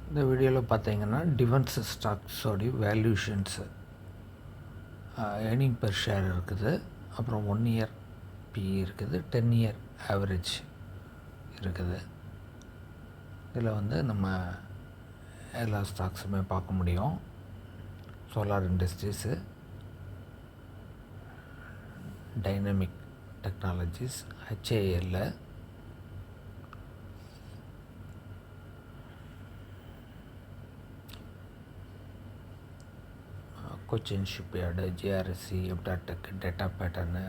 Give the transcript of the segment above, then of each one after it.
இந்த வீடியோவில் பார்த்தீங்கன்னா டிஃபென்ஸ் ஸ்டாக்ஸோடைய வேல்யூஷன்ஸு ஏர்னிங் பெர் ஷேர் இருக்குது, அப்புறம் 1 இயர் பிஇ இருக்குது, 10 இயர் ஆவரேஜ் இருக்குது. இதில் வந்து நம்ம எல்லா ஸ்டாக்ஸுமே பார்க்க முடியும். Solar Industries, Dynamic Technologies, HAL, Cochin Shipyard, GRSC, எப்டாடெக், Data Pattern,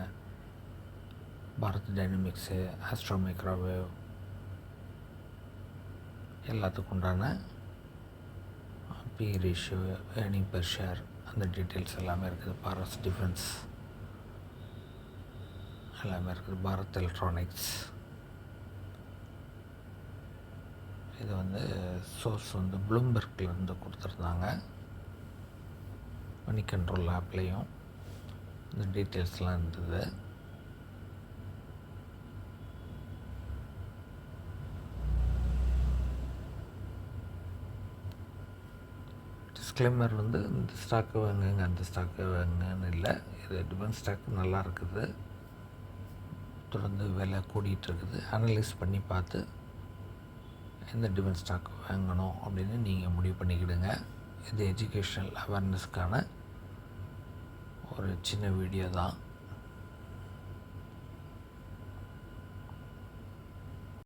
Bharat Dynamics, Astro Microwave, எல்லாத்துக்கும் உண்டான P ratio, earning per share, அந்த டீட்டெயில்ஸ் எல்லாமே இருக்குது. பாரத் டிஃபென்ஸ் எல்லாமே இருக்குது. பாரத் எலக்ட்ரானிக்ஸ். இது வந்து சோர்ஸ் வந்து ப்ளூம்பெர்க்லேருந்து கொடுத்துருந்தாங்க. மணி கண்ட்ரோல் ஆப்லேயும் இந்த டீட்டெயில்ஸ்லாம் இருந்தது. டிஸ்க்ளைமர் வந்து இந்த ஸ்டாக்கு வாங்குங்க அந்த ஸ்டாக்கு வாங்குங்கன்னு இல்லை. இது டிஃபென்ஸ் ஸ்டாக் நல்லா இருக்குது, தொடர்ந்து விலை கூடிகிட்ருக்குது. அனலைஸ் பண்ணி பார்த்து எந்த டிஃபென்ஸ் ஸ்டாக் வாங்கணும் அப்படின்னு நீங்கள் முடிவு பண்ணிக்கிடுங்க. இது எஜுகேஷ்னல் அவேர்னஸ்க்கான ஒரு சின்ன வீடியோ தான்.